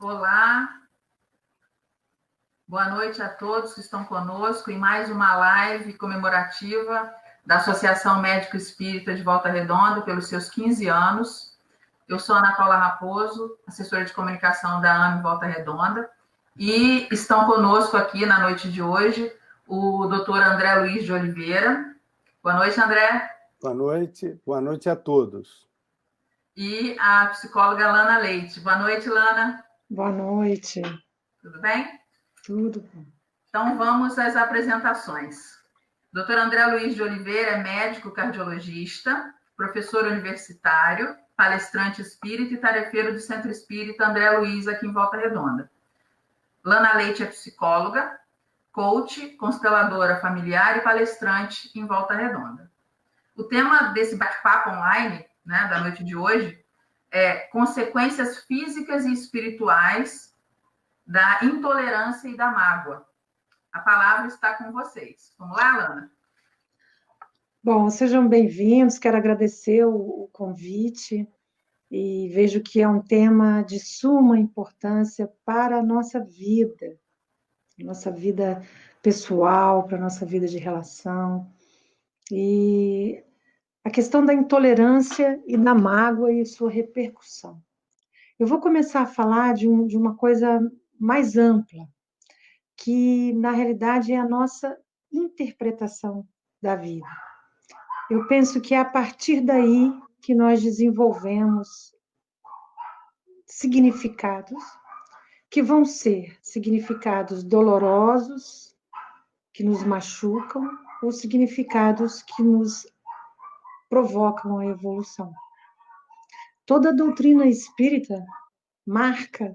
Olá, boa noite a todos que estão conosco em mais uma live comemorativa da Associação Médico Espírita de Volta Redonda pelos seus 15 anos. Eu sou Ana Paula Raposo, assessora de comunicação da AME Volta Redonda, e estão conosco aqui na noite de hoje o Dr. André Luiz de Oliveira. Boa noite, André. Boa noite a todos. E a psicóloga Lana Leite. Boa noite, Lana. Boa noite. Tudo bem? Tudo bom. Então, vamos às apresentações. Dr. André Luiz de Oliveira é médico cardiologista, professor universitário, palestrante espírita e tarefeiro do Centro Espírita André Luiz, aqui em Volta Redonda. Lana Leite é psicóloga, coach, consteladora familiar e palestrante em Volta Redonda. O tema desse bate-papo online, da noite de hoje, é consequências físicas e espirituais da intolerância e da mágoa. A palavra está com vocês. Vamos lá, Lana? Bom, sejam bem-vindos. Quero agradecer o convite e vejo que é um tema de suma importância para a nossa vida pessoal, para a nossa vida de relação. E a questão da intolerância e da mágoa e sua repercussão. Eu vou começar a falar de uma coisa mais ampla, que na realidade é a nossa interpretação da vida. Eu penso que é a partir daí que nós desenvolvemos significados que vão ser significados dolorosos, que nos machucam, ou significados que nos provocam a evolução. Toda a doutrina espírita marca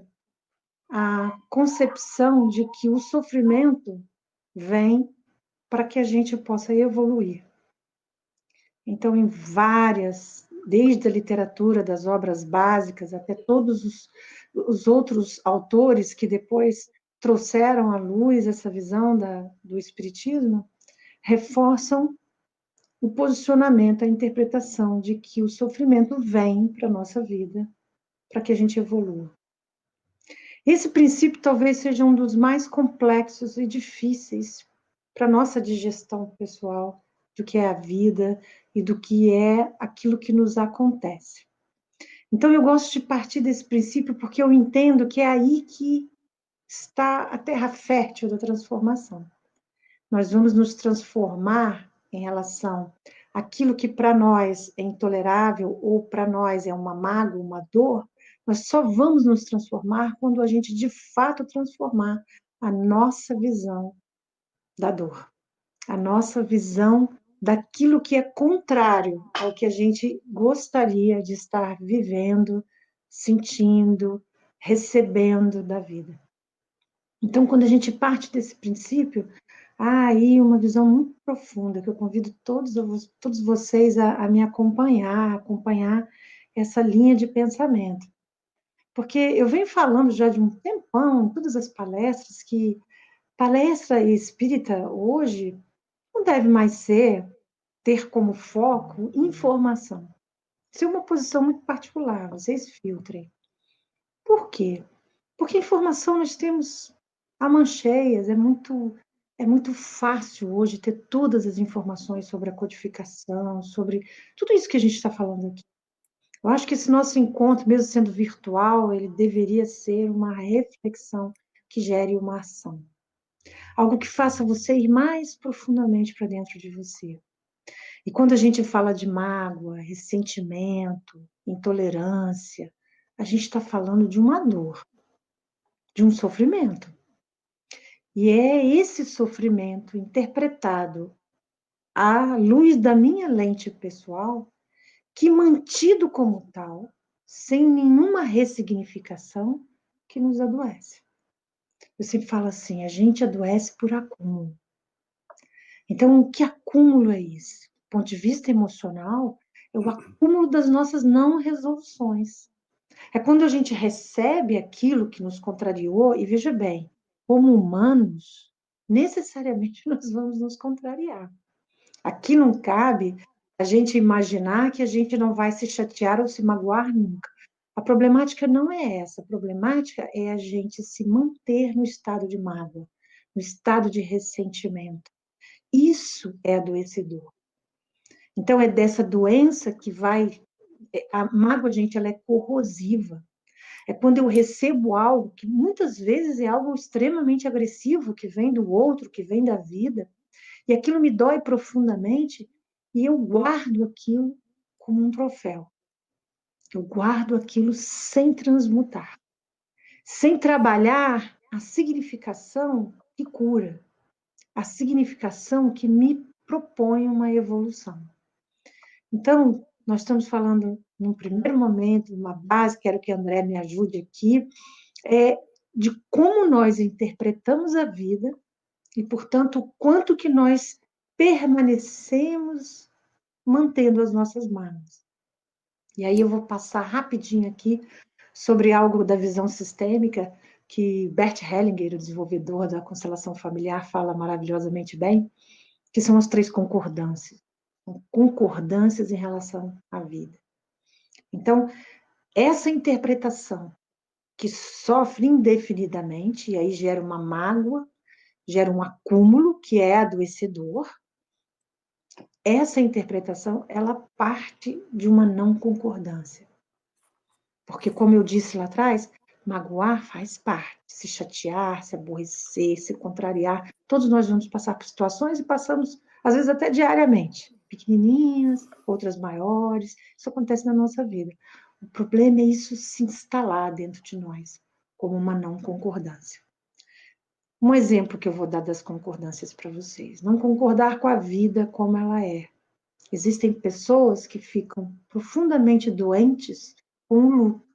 a concepção de que o sofrimento vem para que a gente possa evoluir. Então, desde a literatura, das obras básicas, até todos os outros autores que depois trouxeram à luz essa visão do Espiritismo, reforçam o posicionamento, a interpretação de que o sofrimento vem para a nossa vida, para que a gente evolua. Esse princípio talvez seja um dos mais complexos e difíceis para a nossa digestão pessoal do que é a vida e do que é aquilo que nos acontece. Então, eu gosto de partir desse princípio porque eu entendo que é aí que está a terra fértil da transformação. Nós vamos nos transformar em relação àquilo que para nós é intolerável ou para nós é uma mágoa, uma dor. Nós só vamos nos transformar quando a gente, de fato, transformar a nossa visão da dor, a nossa visão daquilo que é contrário ao que a gente gostaria de estar vivendo, sentindo, recebendo da vida. Então, quando a gente parte desse princípio, há aí uma visão muito profunda, que eu convido todos vocês a me acompanhar essa linha de pensamento. Porque eu venho falando já de um tempão, em todas as palestras, que palestra espírita hoje não deve mais ter como foco informação. Isso é uma posição muito particular, vocês filtrem. Por quê? Porque informação nós temos a mancheias, é muito fácil hoje ter todas as informações sobre a codificação, sobre tudo isso que a gente está falando aqui. Eu acho que esse nosso encontro, mesmo sendo virtual, ele deveria ser uma reflexão que gere uma ação. Algo que faça você ir mais profundamente para dentro de você. E quando a gente fala de mágoa, ressentimento, intolerância, a gente está falando de uma dor, de um sofrimento. E é esse sofrimento interpretado à luz da minha lente pessoal que, mantido como tal, sem nenhuma ressignificação, que nos adoece. Eu sempre falo assim, a gente adoece por acúmulo. Então, que acúmulo é esse? Do ponto de vista emocional, é o acúmulo das nossas não resoluções. É quando a gente recebe aquilo que nos contrariou, e veja bem, como humanos, necessariamente nós vamos nos contrariar. Aqui não cabe a gente imaginar que a gente não vai se chatear ou se magoar nunca. A problemática não é essa. A problemática é a gente se manter no estado de mágoa, no estado de ressentimento. Isso é adoecedor. Então, é dessa doença que vai... A mágoa, gente, ela é corrosiva. É quando eu recebo algo que muitas vezes é algo extremamente agressivo, que vem do outro, que vem da vida, e aquilo me dói profundamente, e eu guardo aquilo como um troféu. Eu guardo aquilo sem transmutar, sem trabalhar a significação que cura, a significação que me propõe uma evolução. Então, nós estamos falando, num primeiro momento, uma base, quero que a André me ajude aqui, de como nós interpretamos a vida e, portanto, o quanto que nós permanecemos mantendo as nossas mágoas. E aí eu vou passar rapidinho aqui sobre algo da visão sistêmica que Bert Hellinger, o desenvolvedor da constelação familiar, fala maravilhosamente bem, que são as 3 concordâncias. Concordâncias em relação à vida. Então, essa interpretação que sofre indefinidamente, e aí gera uma mágoa, gera um acúmulo, que é adoecedor, essa interpretação, ela parte de uma não concordância. Porque, como eu disse lá atrás, magoar faz parte, se chatear, se aborrecer, se contrariar. Todos nós vamos passar por situações e passamos, às vezes, até diariamente. Pequenininhas, outras maiores. Isso acontece na nossa vida. O problema é isso se instalar dentro de nós, como uma não concordância. Um exemplo que eu vou dar das concordâncias para vocês. Não concordar com a vida como ela é. Existem pessoas que ficam profundamente doentes com o luto,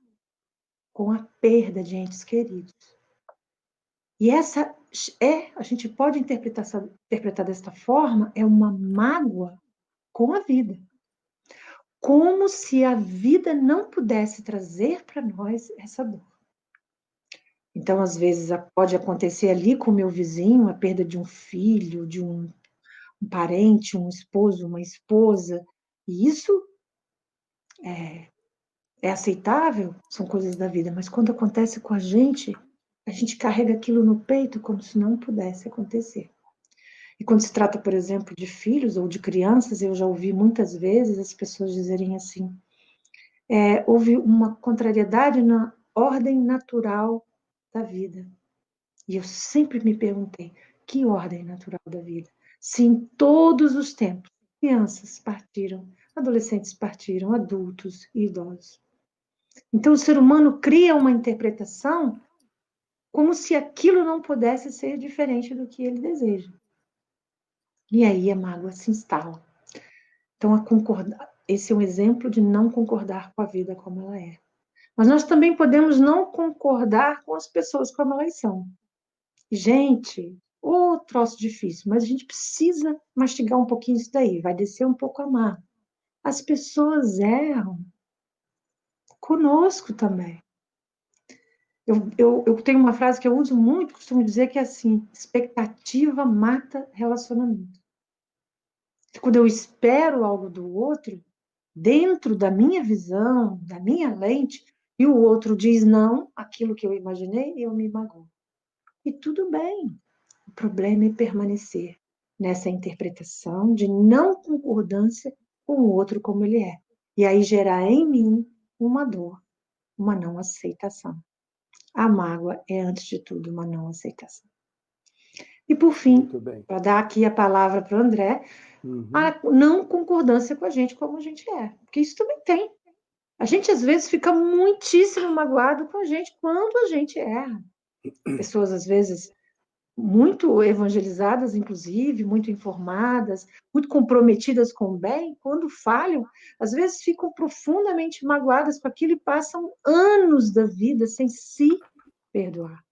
com a perda de entes queridos. E essa a gente pode interpretar desta forma, é uma mágoa com a vida. Como se a vida não pudesse trazer para nós essa dor. Então, às vezes, pode acontecer ali com o meu vizinho, a perda de um filho, de um parente, um esposo, uma esposa, e isso é aceitável, são coisas da vida, mas quando acontece com a gente carrega aquilo no peito como se não pudesse acontecer. E quando se trata, por exemplo, de filhos ou de crianças, eu já ouvi muitas vezes as pessoas dizerem assim, houve uma contrariedade na ordem natural da vida. E eu sempre me perguntei, que ordem natural da vida? Se em todos os tempos, crianças partiram, adolescentes partiram, adultos e idosos. Então, o ser humano cria uma interpretação como se aquilo não pudesse ser diferente do que ele deseja. E aí a mágoa se instala. Então, esse é um exemplo de não concordar com a vida como ela é. Mas nós também podemos não concordar com as pessoas como elas são. Gente, troço difícil, mas a gente precisa mastigar um pouquinho isso daí, vai descer um pouco a mágoa. As pessoas erram conosco também. Eu tenho uma frase que eu uso muito, costumo dizer que é assim, expectativa mata relacionamento. Quando eu espero algo do outro, dentro da minha visão, da minha lente, e o outro diz não, aquilo que eu imaginei, eu me magoo. E tudo bem. O problema é permanecer nessa interpretação de não concordância com o outro como ele é. E aí gerar em mim uma dor, uma não aceitação. A mágoa é, antes de tudo, uma não aceitação. E, por fim, para dar aqui a palavra para o André, a não concordância com a gente como a gente é. Porque isso também tem. A gente, às vezes, fica muitíssimo magoado com a gente quando a gente erra. Pessoas, às vezes, muito evangelizadas, inclusive, muito informadas, muito comprometidas com o bem, quando falham, às vezes ficam profundamente magoadas com aquilo e passam anos da vida sem se perdoar.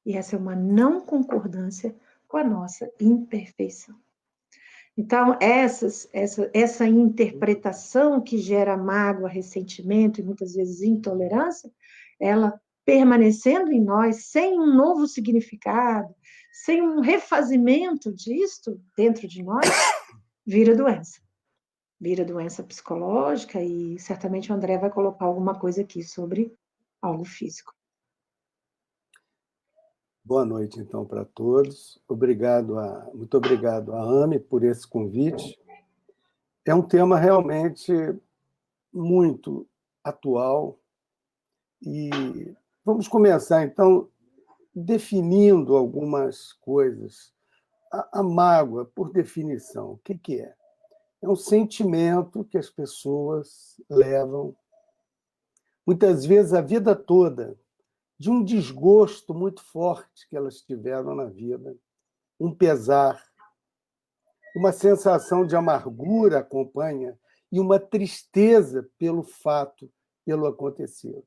E essa é uma não concordância com a nossa imperfeição. Então, essa interpretação que gera mágoa, ressentimento e muitas vezes intolerância, ela permanecendo em nós sem um novo significado, sem um refazimento disto dentro de nós, vira doença. vira doença psicológica e certamente o André vai colocar alguma coisa aqui sobre algo físico. Boa noite, então, para todos. Muito obrigado a AME por esse convite. É um tema realmente muito atual e vamos começar, então, definindo algumas coisas. A mágoa, por definição, o que é? É um sentimento que as pessoas levam, muitas vezes a vida toda, de um desgosto muito forte que elas tiveram na vida, um pesar, uma sensação de amargura acompanha e uma tristeza pelo acontecido.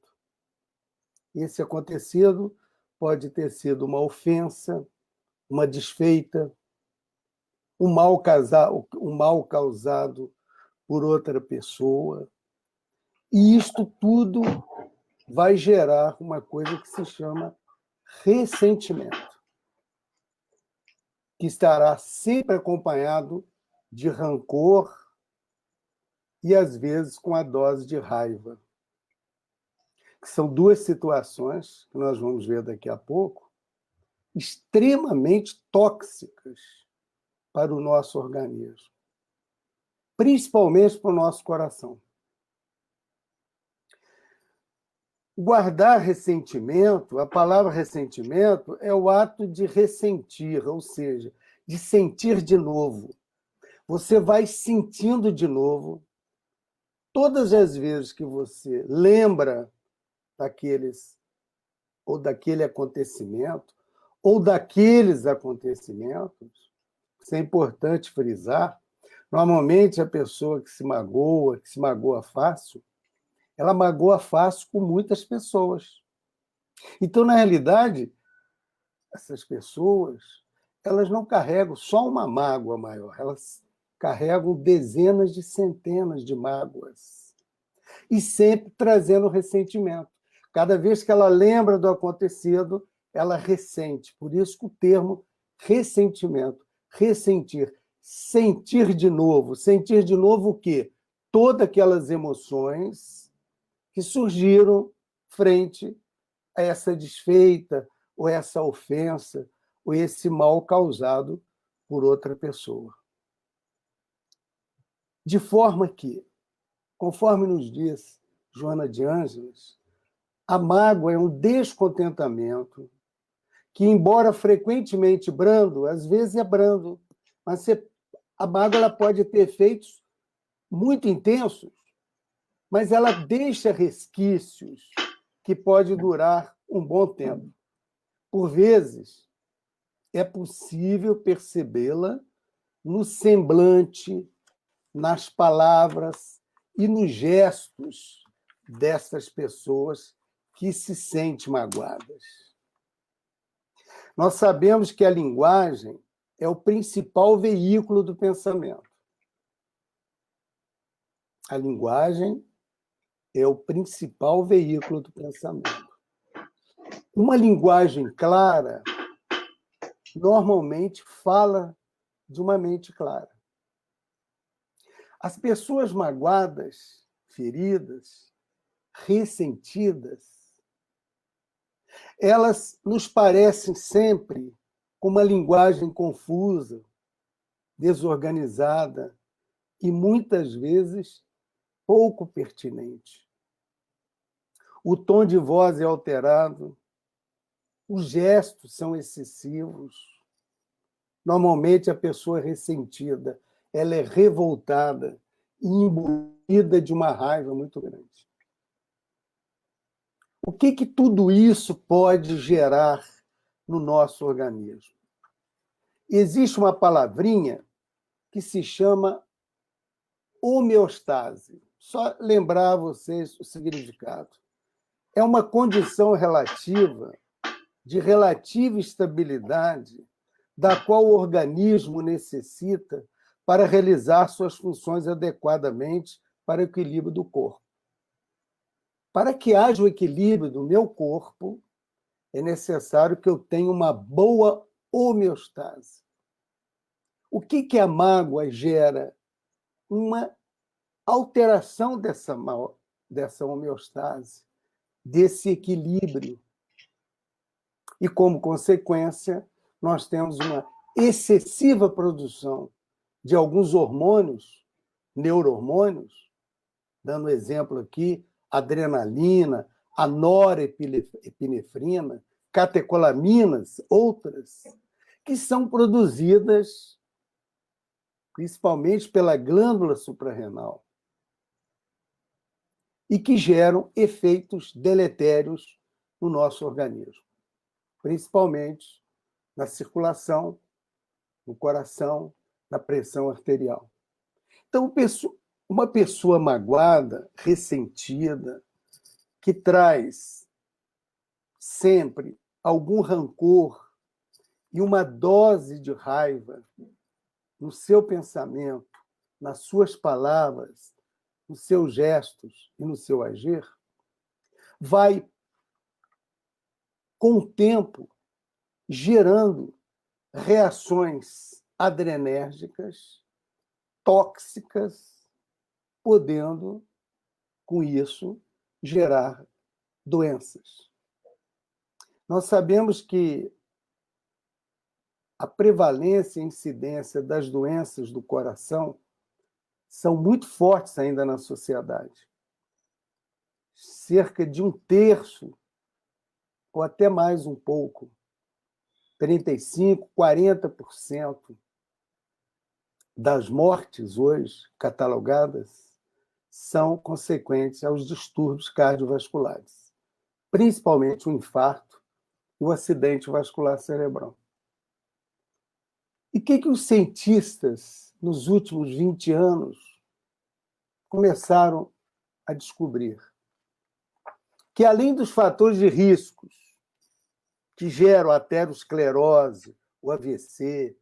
Esse acontecido pode ter sido uma ofensa, uma desfeita, um mal causado por outra pessoa. E isto tudo vai gerar uma coisa que se chama ressentimento, que estará sempre acompanhado de rancor e, às vezes, com a dose de raiva, que são duas situações, que nós vamos ver daqui a pouco, extremamente tóxicas para o nosso organismo, principalmente para o nosso coração. Guardar ressentimento, a palavra ressentimento é o ato de ressentir, ou seja, de sentir de novo. Você vai sentindo de novo todas as vezes que você lembra daquele acontecimento, ou daqueles acontecimentos. Isso é importante frisar. Normalmente, a pessoa que se magoa fácil, ela magoa fácil com muitas pessoas. Então, na realidade, essas pessoas, elas não carregam só uma mágoa maior, elas carregam dezenas de centenas de mágoas. E sempre trazendo ressentimento. Cada vez que ela lembra do acontecido, ela ressente. Por isso que o termo ressentimento, ressentir, sentir de novo. Sentir de novo o quê? Todas aquelas emoções que surgiram frente a essa desfeita, ou essa ofensa, ou esse mal causado por outra pessoa. De forma que, conforme nos diz Joana de Ângeles, a mágoa é um descontentamento que, embora frequentemente brando, às vezes é brando, mas a mágoa ela pode ter efeitos muito intensos, mas ela deixa resquícios que podem durar um bom tempo. Por vezes, é possível percebê-la no semblante, nas palavras e nos gestos dessas pessoas que se sentem magoadas. Nós sabemos que a linguagem é o principal veículo do pensamento. A linguagem é o principal veículo do pensamento. Uma linguagem clara normalmente fala de uma mente clara. As pessoas magoadas, feridas, ressentidas, elas nos parecem sempre com uma linguagem confusa, desorganizada e, muitas vezes, pouco pertinente. O tom de voz é alterado, os gestos são excessivos. Normalmente, a pessoa ressentida, ela é revoltada e imbuída de uma raiva muito grande. O que tudo isso pode gerar no nosso organismo? Existe uma palavrinha que se chama homeostase. Só lembrar a vocês o significado. É uma condição relativa, de relativa estabilidade, da qual o organismo necessita para realizar suas funções adequadamente para o equilíbrio do corpo. Para que haja o equilíbrio do meu corpo, é necessário que eu tenha uma boa homeostase. O que a mágoa gera? Uma alteração dessa homeostase, desse equilíbrio. E, como consequência, nós temos uma excessiva produção de alguns hormônios, neurohormônios, dando exemplo aqui, adrenalina, a norepinefrina, catecolaminas, outras, que são produzidas principalmente pela glândula suprarrenal e que geram efeitos deletérios no nosso organismo, principalmente na circulação, no coração, na pressão arterial. Então, uma pessoa magoada, ressentida, que traz sempre algum rancor e uma dose de raiva no seu pensamento, nas suas palavras, nos seus gestos e no seu agir, vai, com o tempo, gerando reações adrenérgicas, tóxicas, podendo, com isso, gerar doenças. Nós sabemos que a prevalência e incidência das doenças do coração são muito fortes ainda na sociedade. Cerca de 1/3, ou até mais um pouco, 35%, 40% das mortes hoje catalogadas são consequentes aos distúrbios cardiovasculares, principalmente o infarto e o acidente vascular cerebral. E o que os cientistas, nos últimos 20 anos, começaram a descobrir? Que, além dos fatores de riscos que geram a aterosclerose, o AVC,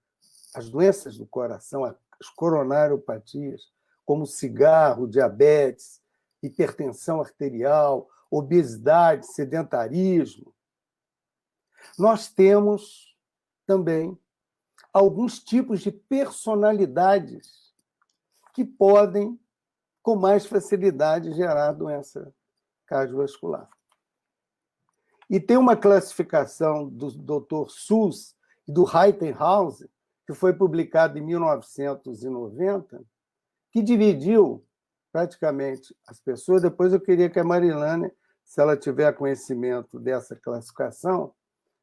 as doenças do coração, as coronariopatias, como cigarro, diabetes, hipertensão arterial, obesidade, sedentarismo, nós temos também alguns tipos de personalidades que podem, com mais facilidade, gerar doença cardiovascular. E tem uma classificação do Dr. Suss e do Reitenhausen, que foi publicada em 1990, que dividiu praticamente as pessoas. Depois eu queria que a Marilane, se ela tiver conhecimento dessa classificação,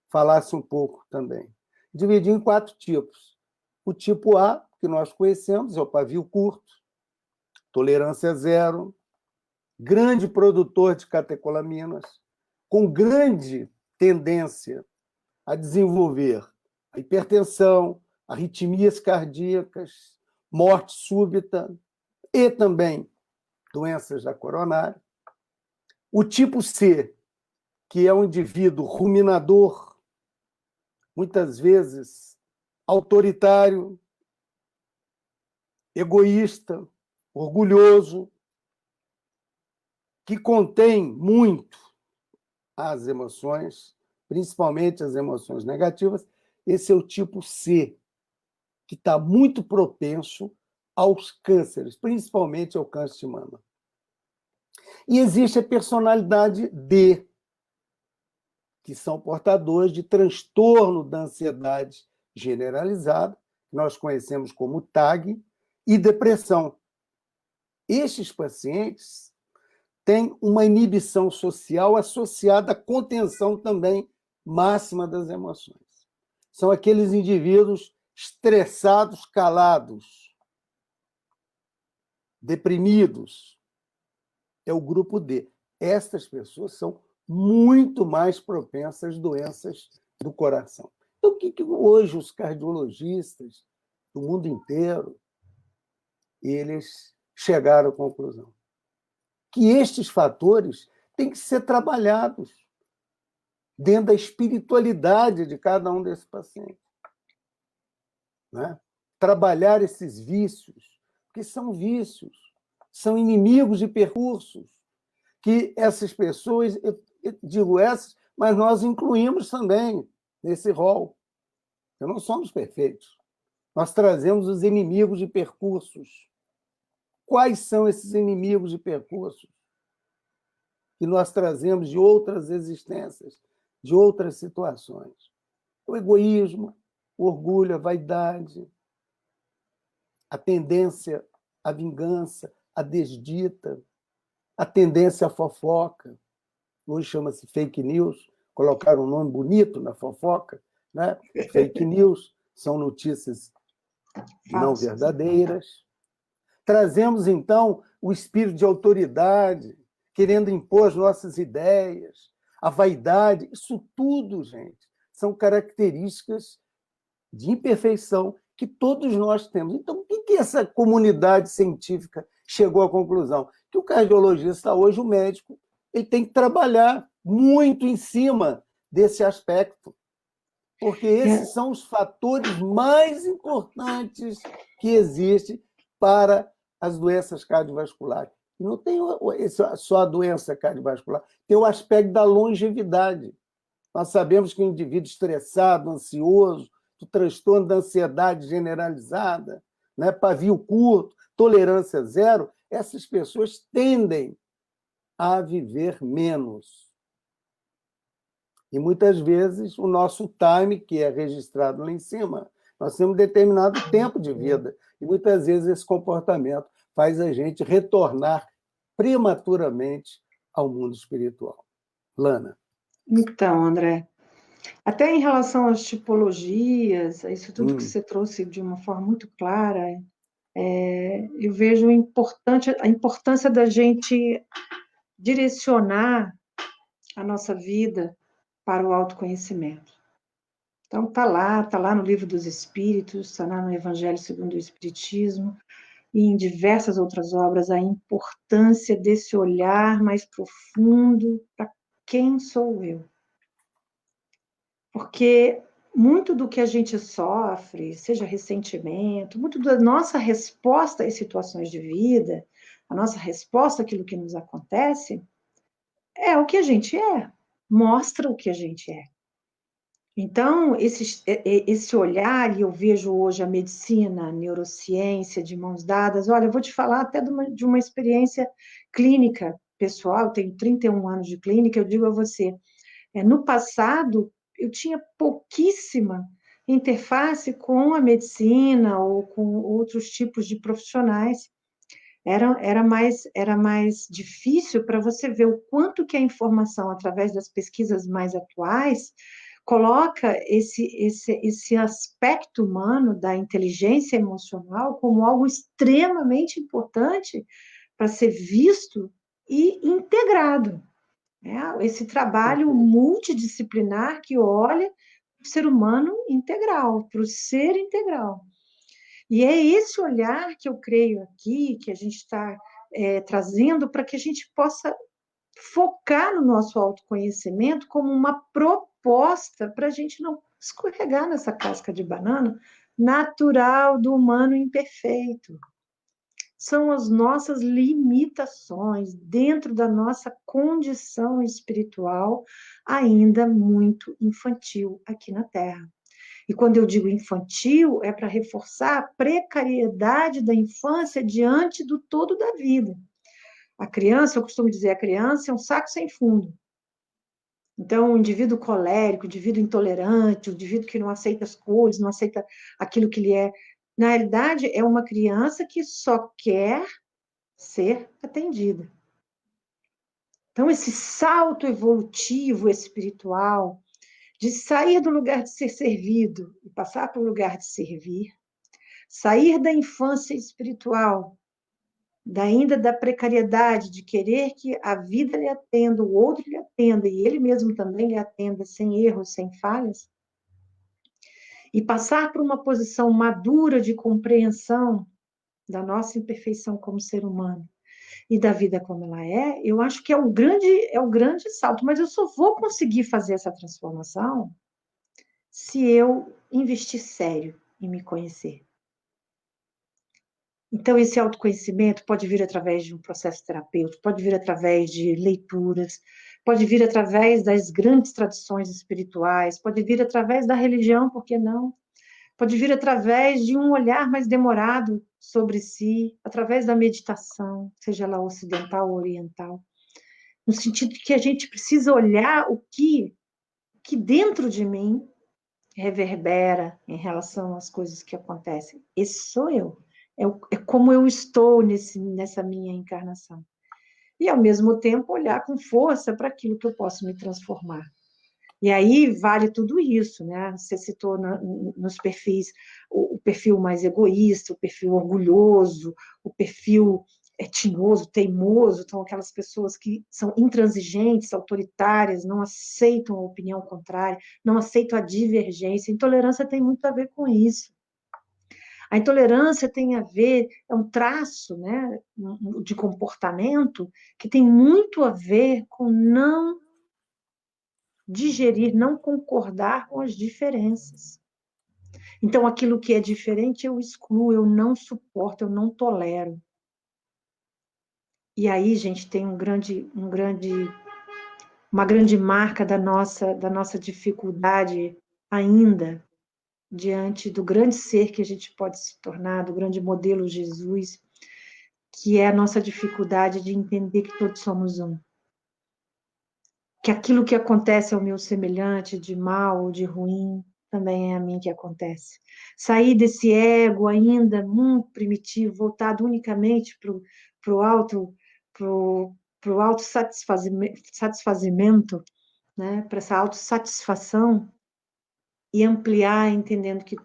falasse um pouco também. Dividiu em 4 tipos. O tipo A, que nós conhecemos, é o pavio curto, tolerância zero, grande produtor de catecolaminas, com grande tendência a desenvolver a hipertensão, arritmias cardíacas, morte súbita e também doenças da coronária. O tipo C, que é um indivíduo ruminador, muitas vezes autoritário, egoísta, orgulhoso, que contém muito as emoções, principalmente as emoções negativas. Esse é o tipo C, que está muito propenso aos cânceres, principalmente ao câncer de mama. E existe a personalidade D, que são portadores de transtorno da ansiedade generalizada, que nós conhecemos como TAG, e depressão. Estes pacientes têm uma inibição social associada à contenção também máxima das emoções. São aqueles indivíduos estressados, calados, deprimidos. É o grupo D. Estas pessoas são muito mais propensas às doenças do coração. Então, o que hoje os cardiologistas do mundo inteiro eles chegaram à conclusão? Que estes fatores têm que ser trabalhados dentro da espiritualidade de cada um desses pacientes. Né? Trabalhar esses vícios, porque são vícios, são inimigos de percursos, que essas pessoas, eu digo essas, mas nós incluímos também nesse rol. Não somos perfeitos. Nós trazemos os inimigos de percursos Quais são esses inimigos de percurso que nós trazemos de outras existências, de outras situações? O egoísmo, o orgulho, a vaidade, a tendência à vingança, à desdita, a tendência à fofoca. Hoje chama-se fake news, colocaram um nome bonito na fofoca, né? Fake news são notícias não verdadeiras. Trazemos, então, o espírito de autoridade, querendo impor as nossas ideias, a vaidade. Isso tudo, gente, são características de imperfeição que todos nós temos. Então, o que essa comunidade científica chegou à conclusão? Que o cardiologista hoje, o médico, ele tem que trabalhar muito em cima desse aspecto, porque esses são os fatores mais importantes que existem para as doenças cardiovasculares. E não tem só a doença cardiovascular, tem o aspecto da longevidade. Nós sabemos que o indivíduo estressado, ansioso, o transtorno da ansiedade generalizada, né, pavio curto, tolerância zero, essas pessoas tendem a viver menos. E muitas vezes o nosso time, que é registrado lá em cima, nós temos determinado tempo de vida. E muitas vezes esse comportamento faz a gente retornar prematuramente ao mundo espiritual. Lana. Então, André, até em relação às tipologias, isso tudo que você trouxe de uma forma muito clara, eu vejo a importância da gente direcionar a nossa vida para o autoconhecimento. Então, tá lá no Livro dos Espíritos, está lá no Evangelho segundo o Espiritismo, e em diversas outras obras, a importância desse olhar mais profundo para quem sou eu. Porque muito do que a gente sofre, seja ressentimento, muito da nossa resposta às situações de vida, a nossa resposta àquilo que nos acontece, é o que a gente é, mostra o que a gente é. Então, esse olhar, e eu vejo hoje a medicina, a neurociência de mãos dadas, olha, eu vou te falar até de uma experiência clínica pessoal, eu tenho 31 anos de clínica, eu digo a você, no passado, eu tinha pouquíssima interface com a medicina ou com outros tipos de profissionais. Era mais difícil para você ver o quanto que a informação, através das pesquisas mais atuais, coloca esse aspecto humano da inteligência emocional como algo extremamente importante para ser visto e integrado. Esse trabalho multidisciplinar que olha para o ser humano integral, para o ser integral. E é esse olhar que eu creio aqui, que a gente está trazendo para que a gente possa focar no nosso autoconhecimento como uma proposta para a gente não escorregar nessa casca de banana natural do humano imperfeito. São as nossas limitações dentro da nossa condição espiritual ainda muito infantil aqui na Terra. E quando eu digo infantil, é para reforçar a precariedade da infância diante do todo da vida. A criança, eu costumo dizer, a criança é um saco sem fundo. Então, o indivíduo colérico, o indivíduo intolerante, o indivíduo que não aceita as cores, não aceita aquilo que ele é, na realidade, é uma criança que só quer ser atendida. Então, esse salto evolutivo espiritual, de sair do lugar de ser servido e passar para o lugar de servir, sair da infância espiritual, ainda da precariedade de querer que a vida lhe atenda, o outro lhe atenda e ele mesmo também lhe atenda sem erros, sem falhas, e passar por uma posição madura de compreensão da nossa imperfeição como ser humano e da vida como ela é, eu acho que é o grande salto, mas eu só vou conseguir fazer essa transformação se eu investir sério em me conhecer. Então, esse autoconhecimento pode vir através de um processo terapêutico, pode vir através de leituras, pode vir através das grandes tradições espirituais, pode vir através da religião, por que não? pode vir através de um olhar mais demorado sobre si, através da meditação, seja ela ocidental ou oriental, no sentido de que a gente precisa olhar o que dentro de mim reverbera em relação às coisas que acontecem. Esse sou eu. É como eu estou nessa minha encarnação. E, ao mesmo tempo, olhar com força para aquilo que eu posso me transformar. E aí vale tudo isso, né? Você citou nos perfis o perfil mais egoísta, o perfil orgulhoso, o perfil tinhoso, teimoso, então aquelas pessoas que são intransigentes, autoritárias, não aceitam a opinião contrária, não aceitam a divergência. Intolerância tem muito a ver com isso. A intolerância tem a ver, é um traço, né, de comportamento que tem muito a ver com não digerir, não concordar com as diferenças. Então, aquilo que é diferente eu excluo, eu não suporto, eu não tolero. E aí, gente, tem uma grande marca da nossa dificuldade ainda diante do grande ser que a gente pode se tornar, do grande modelo Jesus, que é a nossa dificuldade de entender que todos somos um. Que aquilo que acontece ao meu semelhante, de mal ou de ruim, também é a mim que acontece. Sair desse ego ainda muito primitivo, voltado unicamente para o autossatisfazimento, né? Para essa autossatisfação, e ampliar, entendendo que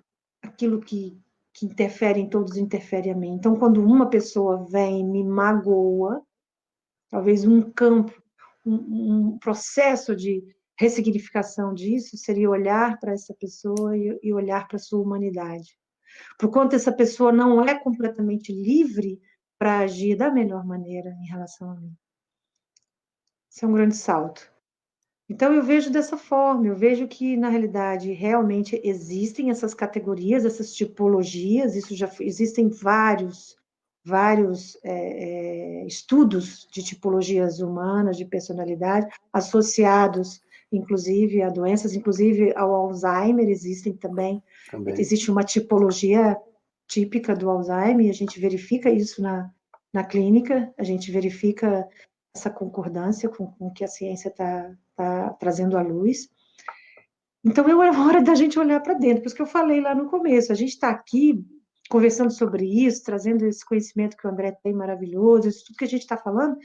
aquilo que interfere em todos interfere a mim. Então, quando uma pessoa vem e me magoa, talvez um campo, um processo de ressignificação disso seria olhar para essa pessoa e olhar para a sua humanidade. Por quanto essa pessoa não é completamente livre para agir da melhor maneira em relação a mim. Isso é um grande salto. Então, eu vejo dessa forma, eu vejo que, na realidade, realmente existem essas categorias, essas tipologias, existem vários estudos de tipologias humanas, de personalidade, associados, inclusive, a doenças, inclusive ao Alzheimer, existem também. Existe uma tipologia típica do Alzheimer, e a gente verifica isso na clínica, a gente verifica essa concordância com o que a ciência está trazendo à luz. Então, é hora da gente olhar para dentro, por isso que eu falei lá no começo, a gente está aqui conversando sobre isso, trazendo esse conhecimento que o André tem maravilhoso, isso tudo que a gente está falando,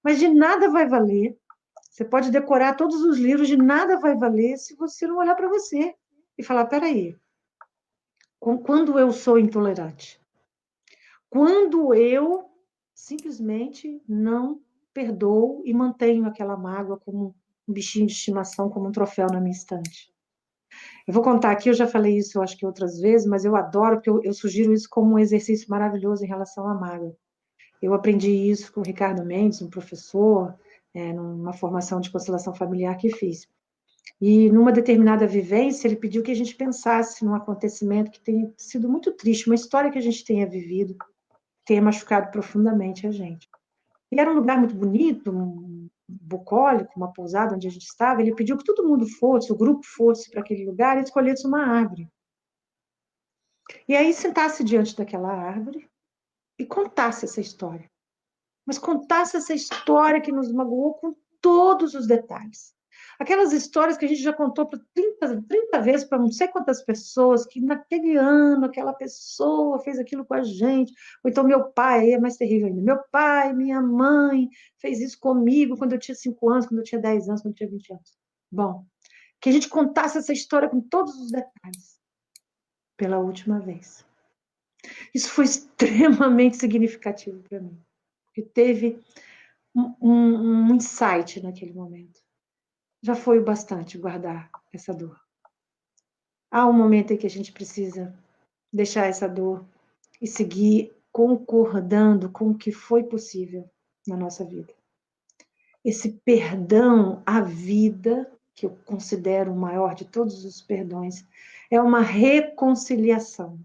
mas de nada vai valer, você pode decorar todos os livros, de nada vai valer se você não olhar para você e falar, peraí, quando eu sou intolerante? Quando eu simplesmente não perdoo e mantenho aquela mágoa como um bichinho de estimação, como um troféu na minha estante. Eu vou contar aqui, eu já falei isso, eu acho que outras vezes, mas eu adoro, porque eu sugiro isso como um exercício maravilhoso em relação à mágoa. Eu aprendi isso com o Ricardo Mendes, um professor, numa formação de constelação familiar que fiz. E numa determinada vivência, ele pediu que a gente pensasse num acontecimento que tenha sido muito triste, uma história que a gente tenha vivido, tenha machucado profundamente a gente. E era um lugar muito bonito, bucólico, uma pousada onde a gente estava. Ele pediu que todo mundo fosse, o grupo fosse para aquele lugar e escolhesse uma árvore. E aí sentasse diante daquela árvore e contasse essa história. Mas contasse essa história que nos magoou com todos os detalhes. Aquelas histórias que a gente já contou para 30 vezes para não sei quantas pessoas, que naquele ano aquela pessoa fez aquilo com a gente, ou então meu pai, aí é mais terrível ainda, meu pai, minha mãe fez isso comigo quando eu tinha 5 anos, quando eu tinha 10 anos, quando eu tinha 20 anos. Bom, que a gente contasse essa história com todos os detalhes, pela última vez. Isso foi extremamente significativo para mim, porque teve um insight naquele momento. Já foi o bastante guardar essa dor. Há um momento em que a gente precisa deixar essa dor e seguir concordando com o que foi possível na nossa vida. Esse perdão à vida, que eu considero o maior de todos os perdões, é uma reconciliação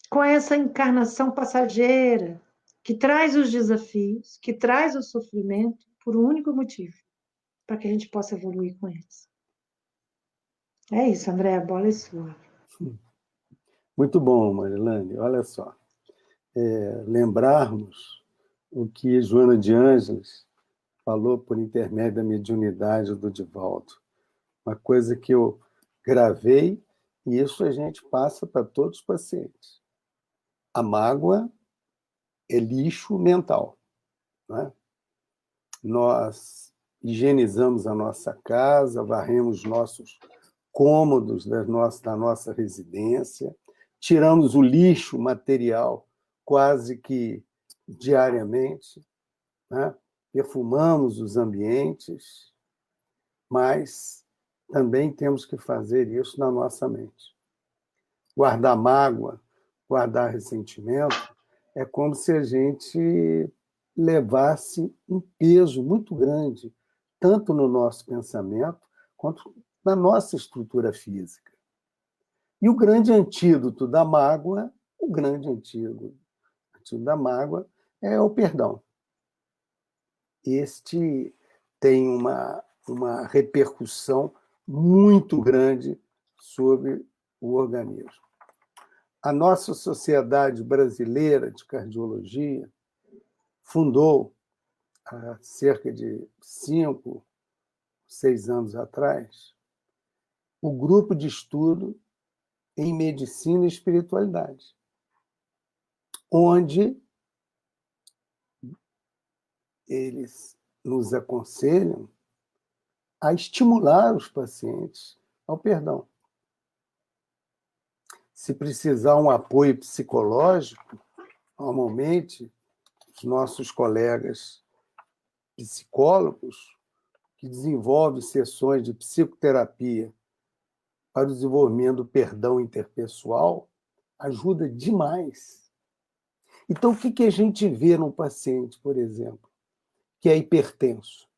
com essa encarnação passageira que traz os desafios, que traz o sofrimento por um único motivo, para que a gente possa evoluir com eles. É isso, André, a bola é sua. Muito bom, Marilane. Olha só. Lembrarmos o que Joana de Ângeles falou por intermédio da mediunidade do Divaldo. Uma coisa que eu gravei, e isso a gente passa para todos os pacientes. A mágoa é lixo mental. Né? Nós higienizamos a nossa casa, varremos nossos cômodos da nossa residência, tiramos o lixo material quase que diariamente, né? Perfumamos os ambientes, mas também temos que fazer isso na nossa mente. Guardar mágoa, guardar ressentimento, é como se a gente levasse um peso muito grande, tanto no nosso pensamento, quanto na nossa estrutura física. E o grande antídoto da mágoa, o grande antídoto da mágoa é o perdão. Este tem uma repercussão muito grande sobre o organismo. A nossa Sociedade Brasileira de Cardiologia fundou, há cerca de 5, 6 anos atrás, o grupo de estudo em medicina e espiritualidade, onde eles nos aconselham a estimular os pacientes ao perdão. Se precisar um apoio psicológico, normalmente, os nossos colegas psicólogos que desenvolvem sessões de psicoterapia para o desenvolvimento do perdão interpessoal ajuda demais. Então, o que a gente vê num paciente, por exemplo, que é hipertenso?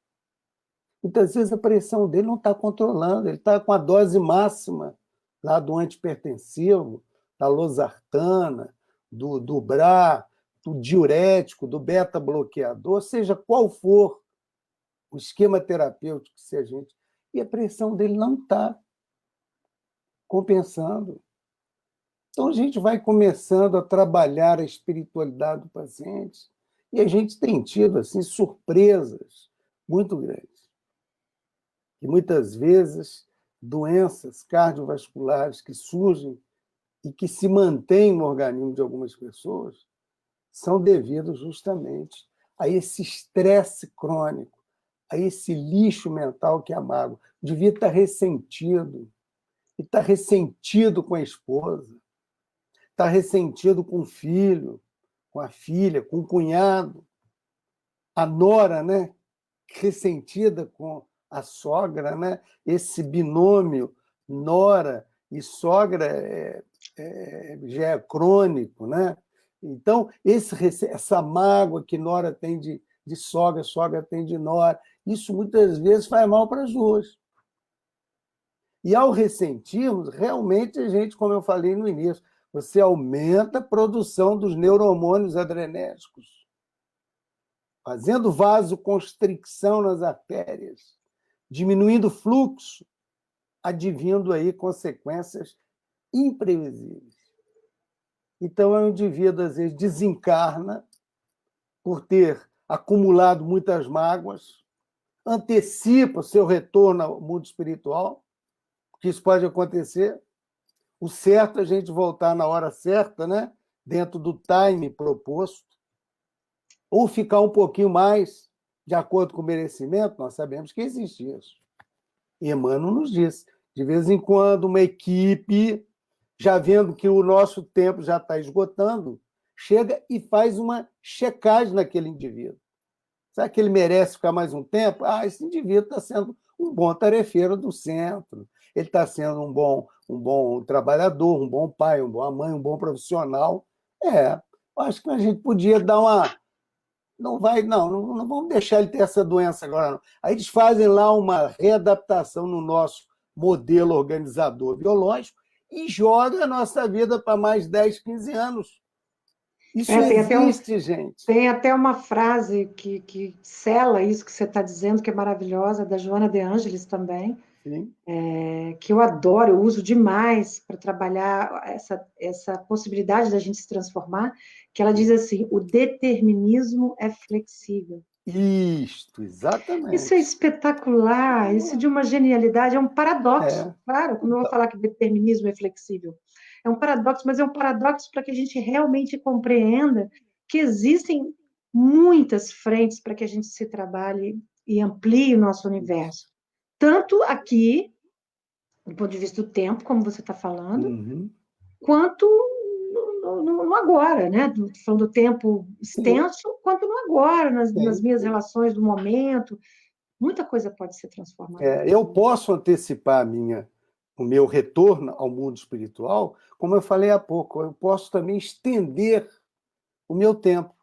Muitas vezes a pressão dele não está controlando, ele está com a dose máxima lá do antihipertensivo, da losartana, do BRA, do diurético, do beta-bloqueador, seja qual for o esquema terapêutico que se a gente... E a pressão dele não está compensando. Então, a gente vai começando a trabalhar a espiritualidade do paciente e a gente tem tido assim, surpresas muito grandes. E muitas vezes, doenças cardiovasculares que surgem e que se mantêm no organismo de algumas pessoas são devidas justamente a esse estresse crônico, a esse lixo mental que é a mágoa. Devia estar ressentido. E está ressentido com a esposa, está ressentido com o filho, com a filha, com o cunhado. A nora, né? Ressentida com a sogra, né? Esse binômio nora e sogra já é crônico, né? Então, essa mágoa que nora tem de sogra, sogra tem de nora, isso muitas vezes faz mal para as duas. E ao ressentirmos, realmente a gente, como eu falei no início, você aumenta a produção dos neurohormônios adrenérgicos, fazendo vasoconstricção nas artérias, diminuindo o fluxo, advindo aí consequências imprevisíveis. Então, o indivíduo, às vezes, desencarna por ter acumulado muitas mágoas, antecipa o seu retorno ao mundo espiritual, que isso pode acontecer. O certo é a gente voltar na hora certa, né? Dentro do time proposto, ou ficar um pouquinho mais de acordo com o merecimento. Nós sabemos que existe isso. E Emmanuel nos disse, de vez em quando, uma equipe, já vendo que o nosso tempo já está esgotando, chega e faz uma checagem naquele indivíduo. Será que ele merece ficar mais um tempo? Esse indivíduo está sendo um bom tarefeiro do centro, ele está sendo um bom trabalhador, um bom pai, uma boa mãe, um bom profissional. Eu acho que a gente podia dar uma... Não vamos deixar ele ter essa doença agora, não. Aí eles fazem lá uma readaptação no nosso modelo organizador biológico e joga a nossa vida para mais 10, 15 anos. Isso Tem até existe, gente. tem até uma frase que sela isso que você está dizendo, que é maravilhosa, da Joana de Ângelis também, Sim. que eu adoro, eu uso demais para trabalhar essa possibilidade da gente se transformar, que ela diz assim: o determinismo é flexível. Isto, Isso é exatamente. espetacular, isso de uma genialidade, é um paradoxo. É. Claro, como eu vou falar que determinismo é flexível? É um paradoxo, mas é um paradoxo para que a gente realmente compreenda que existem muitas frentes para que a gente se trabalhe e amplie o nosso universo. Tanto aqui, do ponto de vista do tempo, como você está falando, Uhum. quanto no agora, né? Falando do tempo Sim, extenso, quanto no agora, nas sim. minhas relações do momento. Muita coisa pode ser transformada Eu aqui. posso antecipar o meu retorno ao mundo espiritual, como eu falei há pouco, eu posso também estender o meu tempo,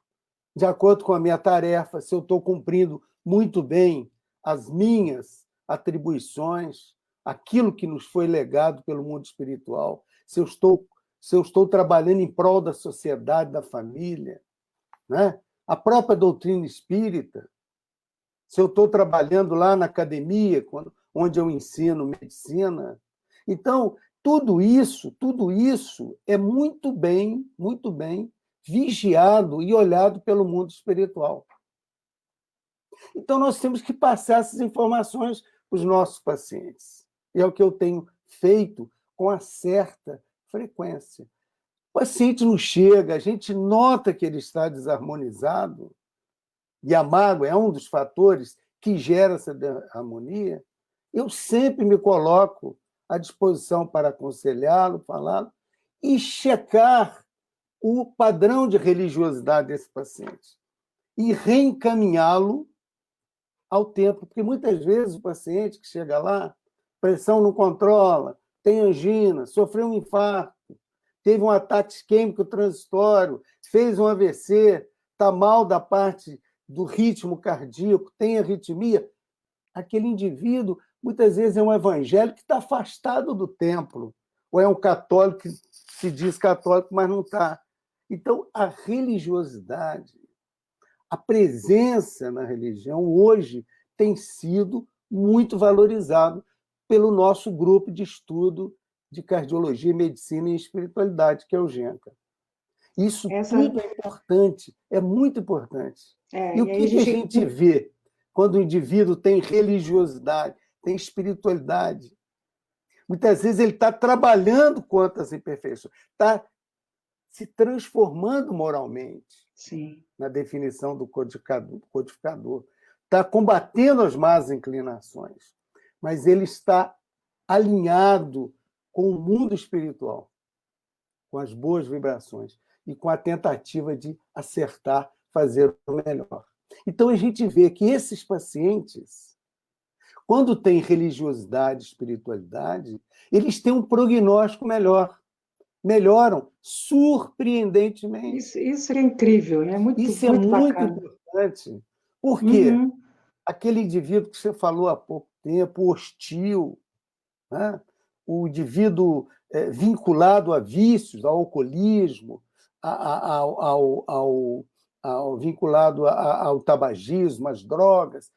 de acordo com a minha tarefa, se eu estou cumprindo muito bem as minhas atribuições, aquilo que nos foi legado pelo mundo espiritual, se eu estou trabalhando em prol da sociedade, da família, né? A própria doutrina espírita, se eu estou trabalhando lá na academia, onde eu ensino medicina. Então, tudo isso é muito bem vigiado e olhado pelo mundo espiritual. Então, nós temos que passar essas informações para os nossos pacientes. E é o que eu tenho feito com uma certa frequência. O paciente não chega, a gente nota que ele está desarmonizado, e a mágoa é um dos fatores que gera essa harmonia, eu sempre me coloco à disposição para aconselhá-lo, falá-lo e checar o padrão de religiosidade desse paciente e reencaminhá-lo ao tempo, porque muitas vezes o paciente que chega lá, pressão não controla, tem angina, sofreu um infarto, teve um ataque isquêmico transitório, fez um AVC, está mal da parte do ritmo cardíaco, tem arritmia. Aquele indivíduo, muitas vezes, é um evangélico que está afastado do templo, ou é um católico que se diz católico, mas não está. Então, a religiosidade, a presença na religião, hoje, tem sido muito valorizado pelo nosso grupo de estudo de cardiologia, medicina e espiritualidade, que é o GENCA. Isso Essa, tudo é importante, é muito importante. E o e aí a que a gente. gente vê quando o indivíduo tem religiosidade, tem espiritualidade? Muitas vezes ele está trabalhando contra as imperfeições, está se transformando moralmente, Sim. na definição do codificador. Está combatendo as más inclinações, mas ele está alinhado com o mundo espiritual, com as boas vibrações e com a tentativa de acertar, fazer o melhor. Então, a gente vê que esses pacientes, quando têm religiosidade, espiritualidade, eles têm um prognóstico melhor, melhoram surpreendentemente. Isso é incrível, né? Muito, Isso é muito muito bacana. importante. Por quê? Uhum. Aquele indivíduo que você falou há pouco tempo, hostil, né? O indivíduo vinculado a vícios, ao alcoolismo, vinculado ao tabagismo, às drogas,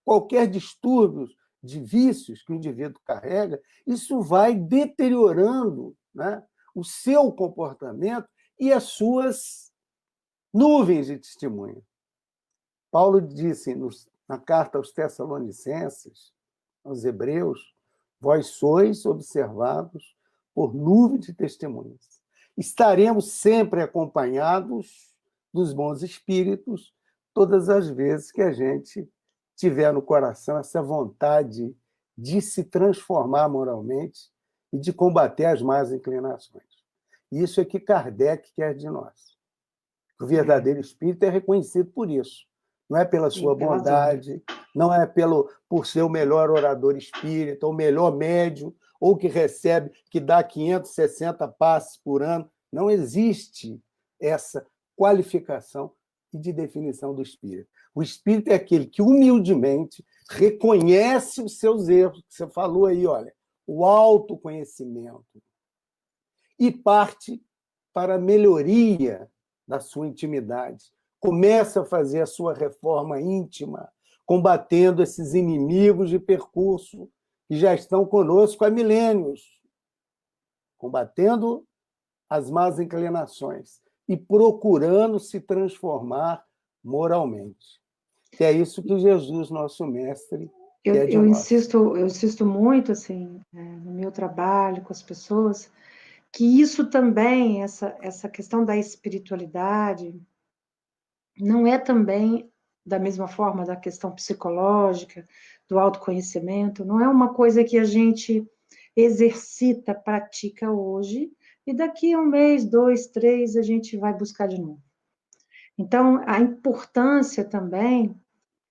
qualquer distúrbio de vícios que o indivíduo carrega, isso vai deteriorando, né, o seu comportamento e as suas nuvens de testemunha. Paulo disse na carta aos Tessalonicenses, aos Hebreus, vós sois observados por nuvem de testemunhas. Estaremos sempre acompanhados dos bons espíritos todas as vezes que a gente tiver no coração essa vontade de se transformar moralmente e de combater as más inclinações. Isso é que Kardec quer de nós. O verdadeiro espírito é reconhecido por isso. Não é pela sua Sim, pelas obras. bondade, não é por ser o melhor orador espírita, o melhor médium, ou que recebe, que dá 560 passes por ano. Não existe essa qualificação e de definição do espírito. O espírito é aquele que humildemente reconhece os seus erros, que você falou aí, olha, o autoconhecimento, e parte para a melhoria da sua intimidade. Comece a fazer a sua reforma íntima, combatendo esses inimigos de percurso que já estão conosco há milênios, combatendo as más inclinações e procurando se transformar moralmente. Que é isso que Jesus, nosso mestre, quer de nós. Eu insisto muito assim, no meu trabalho com as pessoas, que isso também, essa questão da espiritualidade, não é também da mesma forma da questão psicológica, do autoconhecimento, não é uma coisa que a gente exercita, pratica hoje, e daqui a 1 mês, 2, 3, a gente vai buscar de novo. Então, a importância também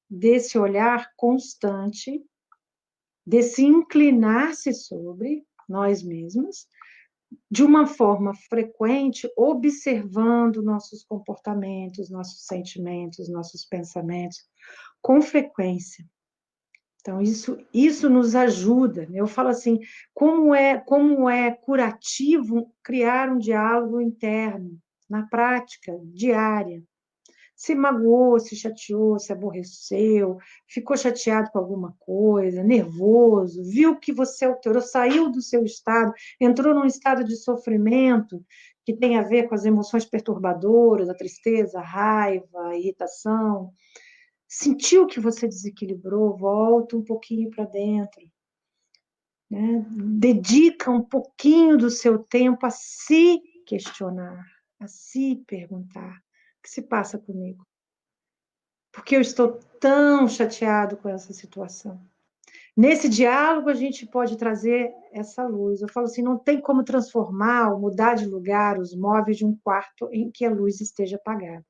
desse olhar constante, desse inclinar-se sobre nós mesmos, de uma forma frequente, observando nossos comportamentos, nossos sentimentos, nossos pensamentos, com frequência. Então, isso nos ajuda. Eu falo assim, como é curativo criar um diálogo interno, na prática diária. Se magoou, se chateou, se aborreceu, ficou chateado com alguma coisa, nervoso, viu que você alterou, saiu do seu estado, entrou num estado de sofrimento que tem a ver com as emoções perturbadoras, a tristeza, a raiva, a irritação. Sentiu que você desequilibrou, volta um pouquinho para dentro. Né? Dedica um pouquinho do seu tempo a se questionar, a se perguntar: o que se passa comigo? Por que eu estou tão chateado com essa situação? Nesse diálogo, a gente pode trazer essa luz. Eu falo assim, não tem como transformar ou mudar de lugar os móveis de um quarto em que a luz esteja apagada.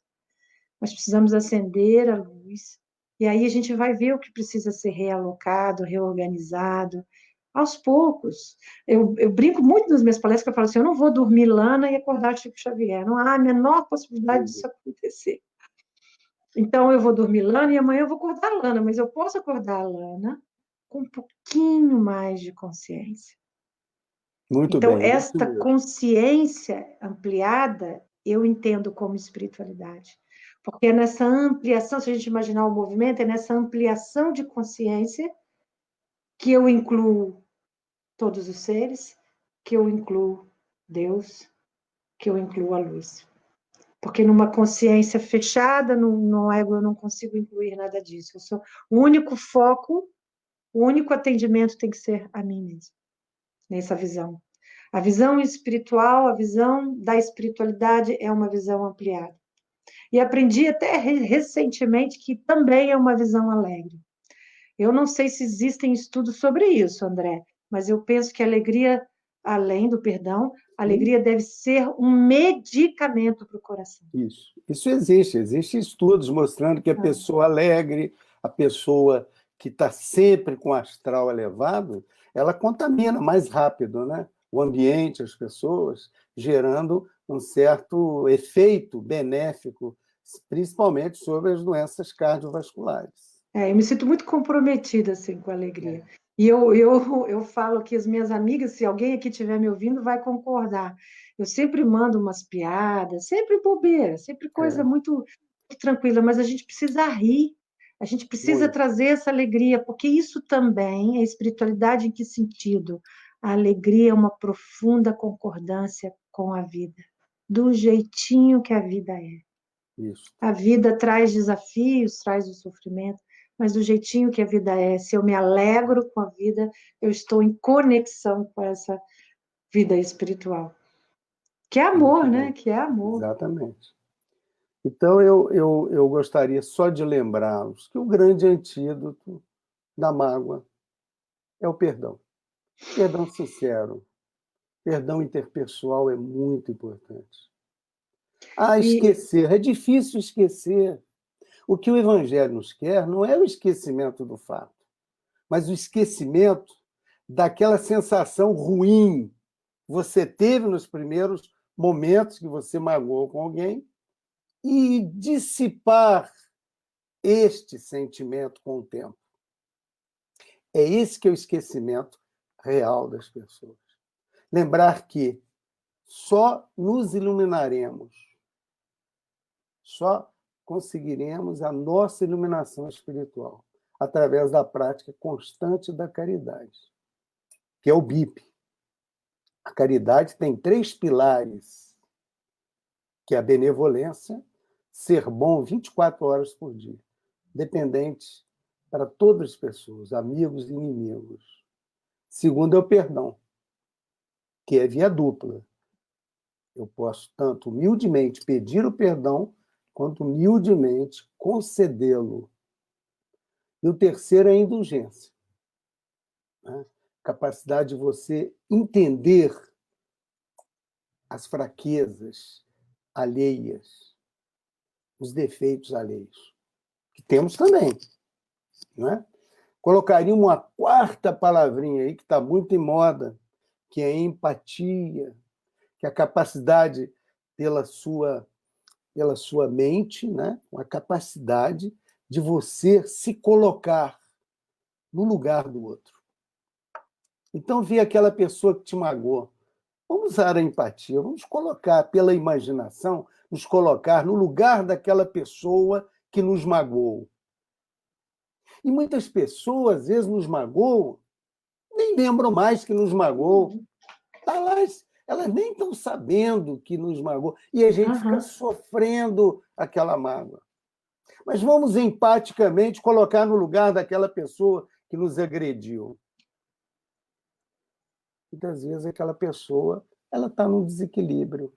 Nós precisamos acender a luz, e aí a gente vai ver o que precisa ser realocado, reorganizado, aos poucos. Eu brinco muito nas minhas palestras, que eu falo assim, eu não vou dormir Lana e acordar Chico Xavier. Não há a menor possibilidade disso acontecer. Então, eu vou dormir Lana e amanhã eu vou acordar Lana, mas eu posso acordar a Lana com um pouquinho mais de consciência. Muito então, bem. esta consciência ampliada, eu entendo como espiritualidade. Porque é nessa ampliação, se a gente imaginar o movimento, é nessa ampliação de consciência que eu incluo todos os seres, que eu incluo Deus, que eu incluo a luz. Porque numa consciência fechada, no ego, eu não consigo incluir nada disso. O único foco, o único atendimento tem que ser a mim mesmo, nessa visão. A visão espiritual, a visão da espiritualidade é uma visão ampliada. E aprendi até recentemente que também é uma visão alegre. Eu não sei se existem estudos sobre isso, André, mas eu penso que a alegria, além do perdão, a alegria deve ser um medicamento para o coração. Isso existe. Existem estudos mostrando que a pessoa alegre, a pessoa que está sempre com o astral elevado, ela contamina mais rápido, né? O ambiente, as pessoas, gerando um certo efeito benéfico, principalmente sobre as doenças cardiovasculares. Eu me sinto muito comprometida assim, com a alegria. E eu falo que as minhas amigas, se alguém aqui estiver me ouvindo, vai concordar. Eu sempre mando umas piadas, sempre bobeira, sempre coisa muito tranquila, mas a gente precisa rir, a gente precisa trazer essa alegria, porque isso também é espiritualidade em que sentido? A alegria é uma profunda concordância com a vida, do jeitinho que a vida é. Isso. A vida traz desafios, traz o sofrimento, mas do jeitinho que a vida é, se eu me alegro com a vida, eu estou em conexão com essa vida espiritual. Que é amor, né? Que é amor. Exatamente. Então, eu gostaria só de lembrá-los que o grande antídoto da mágoa é o perdão. Perdão sincero. Perdão interpessoal é muito importante. Esquecer. É difícil esquecer. O que o Evangelho nos quer não é o esquecimento do fato, mas o esquecimento daquela sensação ruim que você teve nos primeiros momentos que você magoou com alguém e dissipar este sentimento com o tempo. É esse que é o esquecimento real das pessoas. Lembrar que só nos iluminaremos Só conseguiremos a nossa iluminação espiritual através da prática constante da caridade, que é o BIP. A caridade tem 3 pilares, que é a benevolência, ser bom 24 horas por dia, dependente para todas as pessoas, amigos e inimigos. Segundo é o perdão, que é via dupla. Eu posso tanto humildemente pedir o perdão, quanto humildemente concedê-lo. E o terceiro é a indulgência, né? Capacidade de você entender as fraquezas alheias, os defeitos alheios, que temos também, né? Colocaria uma 4ª palavrinha aí, que está muito em moda, que é a empatia, que é a capacidade pela sua mente, né? A capacidade de você se colocar no lugar do outro. Então, vi aquela pessoa que te magoou. Vamos usar a empatia, vamos colocar, pela imaginação, nos colocar no lugar daquela pessoa que nos magoou. E muitas pessoas, às vezes, nos magoam, nem lembram mais que nos magoou. Tá lá, elas nem estão sabendo que nos magoou. E a gente fica sofrendo aquela mágoa. Mas vamos empaticamente colocar no lugar daquela pessoa que nos agrediu. Muitas vezes aquela pessoa ela está num desequilíbrio,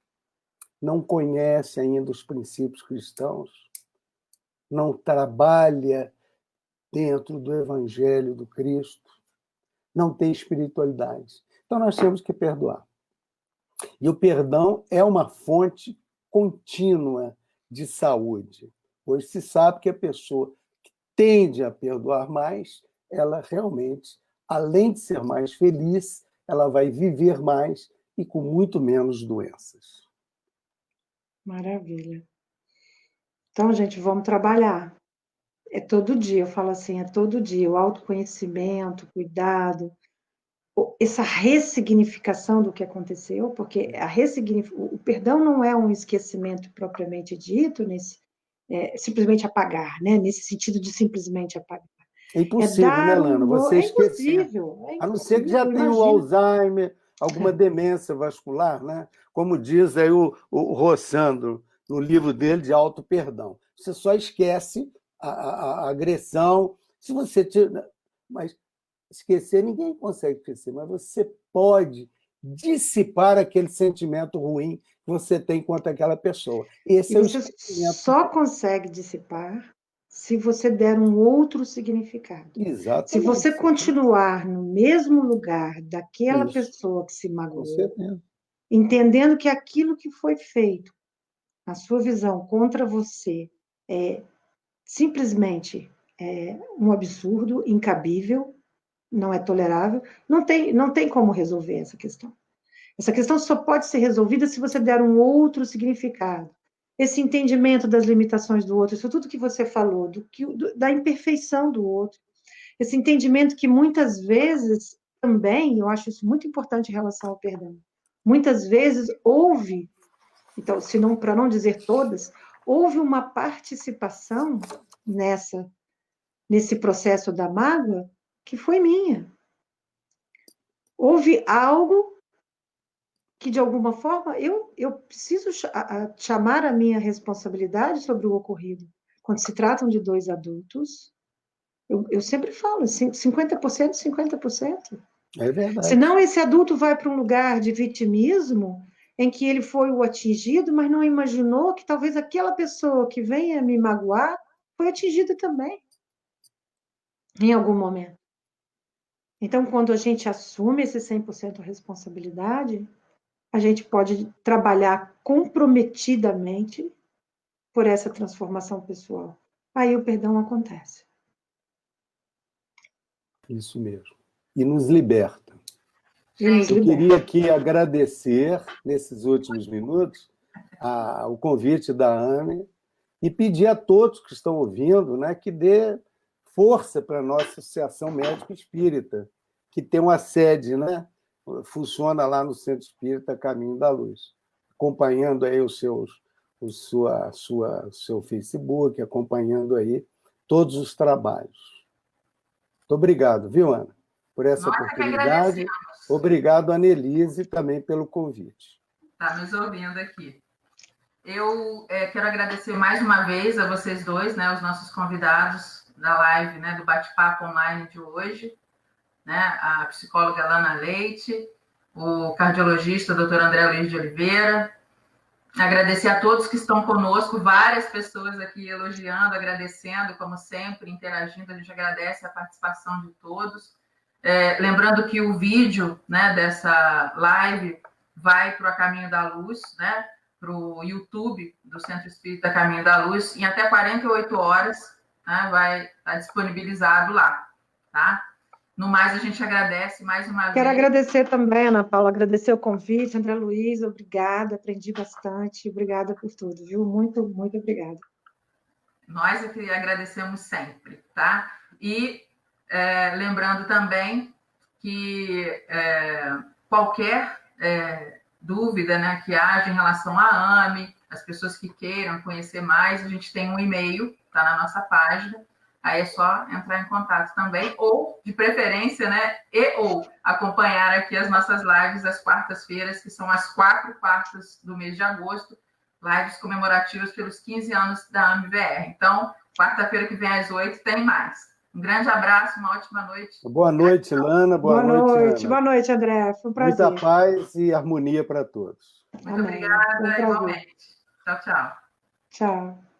não conhece ainda os princípios cristãos, não trabalha dentro do Evangelho do Cristo, não tem espiritualidade. Então, nós temos que perdoar. E o perdão é uma fonte contínua de saúde. Hoje se sabe que a pessoa que tende a perdoar mais, ela realmente, além de ser mais feliz, ela vai viver mais e com muito menos doenças. Maravilha. Então, gente, vamos trabalhar. É todo dia, eu falo assim, é todo dia. O autoconhecimento, cuidado, essa ressignificação do que aconteceu, porque o perdão não é um esquecimento propriamente dito, simplesmente apagar, né? Nesse sentido de simplesmente apagar. É impossível, né, Lana? Você esquecer. A não ser que já tenha o Alzheimer, alguma demência vascular, né? Como diz aí o Rossandro, no livro dele de auto-perdão. Você só esquece a agressão. Se você mas esquecer, ninguém consegue esquecer, mas você pode dissipar aquele sentimento ruim que você tem contra aquela pessoa. Esse é o esquecimento. Só consegue dissipar se você der um outro significado. Exatamente. Se você continuar no mesmo lugar daquela pessoa que se magoou, entendendo que aquilo que foi feito, a sua visão contra você, é simplesmente um absurdo, incabível, não é tolerável, não tem como resolver essa questão. Essa questão só pode ser resolvida se você der um outro significado. Esse entendimento das limitações do outro, isso tudo que você falou, da imperfeição do outro. Esse entendimento que muitas vezes também, eu acho isso muito importante em relação ao perdão, muitas vezes houve, então, para não dizer todas, houve uma participação nesse processo da mágoa que foi minha. Houve algo que, de alguma forma, eu preciso chamar a minha responsabilidade sobre o ocorrido. Quando se tratam de 2 adultos, eu sempre falo, 50%, 50%. É verdade. Senão esse adulto vai para um lugar de vitimismo em que ele foi o atingido, mas não imaginou que talvez aquela pessoa que venha me magoar foi atingida também, em algum momento. Então, quando a gente assume esse 100% responsabilidade, a gente pode trabalhar comprometidamente por essa transformação pessoal. Aí o perdão acontece. Isso mesmo. E nos liberta. Eu queria aqui agradecer, nesses últimos minutos, o convite da Ame e pedir a todos que estão ouvindo, né, que dê força para a nossa Associação Médica Espírita, que tem uma sede, né, funciona lá no Centro Espírita Caminho da Luz, acompanhando aí os seus seu Facebook, acompanhando aí todos os trabalhos. Muito obrigado, viu, Ana, por essa Nós é que oportunidade. agradecemos. Obrigado, Annelise, também pelo convite. Está nos ouvindo aqui. Eu quero agradecer mais uma vez a vocês dois, né, os nossos convidados da live, né, do bate-papo online de hoje, né, a psicóloga Lana Leite, o cardiologista Dr. André Luiz de Oliveira. Agradecer a todos que estão conosco, várias pessoas aqui elogiando, agradecendo, como sempre, interagindo. A gente agradece a participação de todos. Lembrando que o vídeo, né, dessa live vai para o Caminho da Luz, né, para o YouTube do Centro Espírita Caminho da Luz, em até 48 horas, né, vai estar disponibilizado lá, tá? No mais, a gente agradece mais uma vez. Quero agradecer também, Ana Paula, agradecer o convite, André Luiz, obrigada, aprendi bastante, obrigada por tudo, viu? Muito, muito obrigada. Nós é que agradecemos sempre, tá? E lembrando também que qualquer dúvida, né, que haja em relação à AME, as pessoas que queiram conhecer mais, a gente tem um e-mail, tá na nossa página. Aí é só entrar em contato também, ou, de preferência, né, ou acompanhar aqui as nossas lives às quartas-feiras, que são as 4 quartas do mês de agosto, lives comemorativas pelos 15 anos da AME-VR. Então, quarta-feira que vem às 8 tem mais. Um grande abraço, uma ótima noite. Boa noite, Lana. Boa noite, Ana. Boa noite, André. Foi um prazer. Muita paz e harmonia para todos. Muito obrigada, igualmente. Tchau, tchau. Tchau.